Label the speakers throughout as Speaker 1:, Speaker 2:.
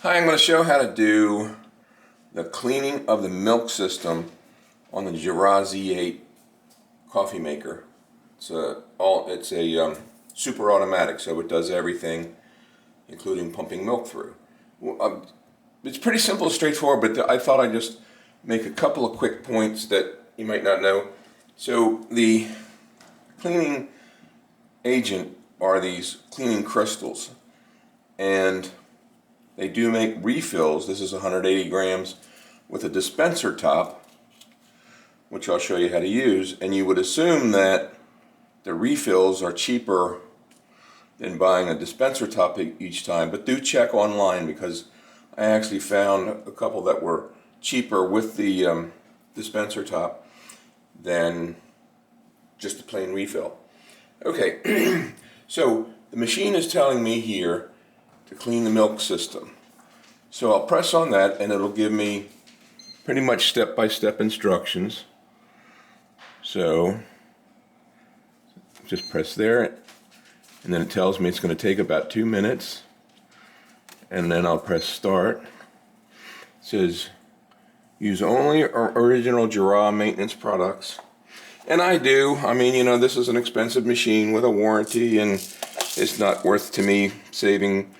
Speaker 1: Hi, I'm going to show how to do the cleaning of the milk system on the Jura Z8 coffee maker. It's a super automatic, so it does everything, including pumping milk through. It's pretty simple and straightforward, but I thought I'd just make a couple of quick points that you might not know. So the cleaning agent are these cleaning crystals, and they do make refills. This is 180 grams with a dispenser top, which I'll show you how to use. And you would assume that the refills are cheaper than buying a dispenser top each time, but do check online, because I actually found a couple that were cheaper with the dispenser top than just a plain refill. Okay, so the machine is telling me here to clean the milk system. So I'll press on that and it'll give me pretty much step-by-step instructions. So just press there, and then it tells me it's going to take about 2 minutes, and then I'll press start. It says use only original Jura maintenance products. And I do. I mean, you know, this is an expensive machine with a warranty, and it's not worth to me saving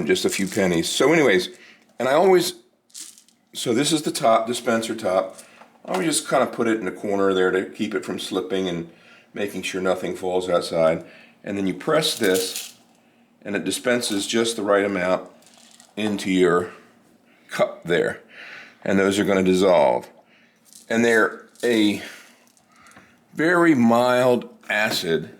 Speaker 1: just a few pennies. So anyways, so this is the top, dispenser top. I always just kind of put it in the corner there to keep it from slipping and making sure nothing falls outside. And then you press this, and it dispenses just the right amount into your cup there. And those are going to dissolve. And they're a very mild acid,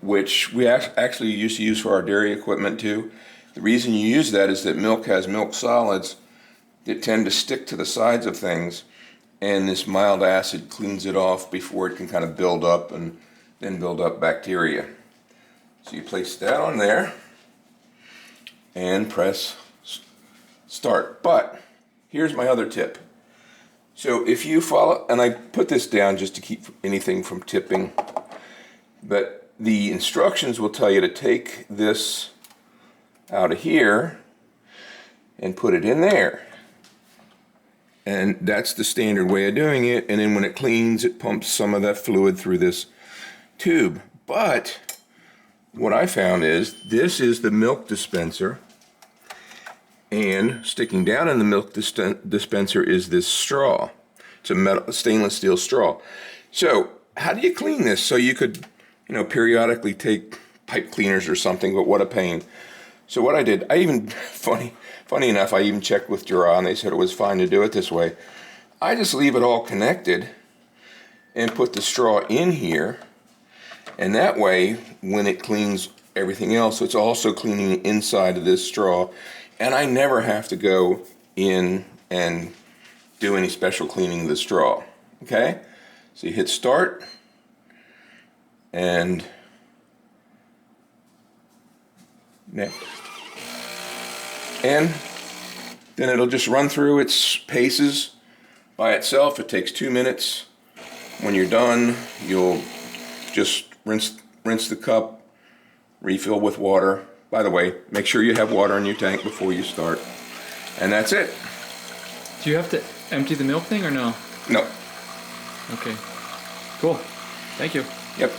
Speaker 1: which we actually used to use for our dairy equipment too. The reason you use that is that milk has milk solids that tend to stick to the sides of things, and this mild acid cleans it off before it can kind of build up and then build up bacteria. So you place that on there and press start. But here's my other tip. So if you follow, and I put this down just to keep anything from tipping, but the instructions will tell you to take this out of here and put it in there. And that's the standard way of doing it. And then when it cleans, it pumps some of that fluid through this tube. But what I found is this is the milk dispenser, and sticking down in the milk dispenser is this straw. It's a stainless steel straw. So how do you clean this? So you could, you know, periodically take pipe cleaners or something, but what a pain. So what I did, funny enough, I even checked with Jura and they said it was fine to do it this way. I just leave it all connected and put the straw in here, and that way when it cleans everything else, it's also cleaning the inside of this straw, and I never have to go in and do any special cleaning of the straw. Okay? So you hit start, and next. And then it'll just run through its paces by itself. It takes 2 minutes. When you're done, you'll just rinse the cup, refill with water. By the way, make sure you have water in your tank before you start. And that's it.
Speaker 2: Do you have to empty the milk thing or no?
Speaker 1: No.
Speaker 2: Okay. Cool. Thank you.
Speaker 1: Yep.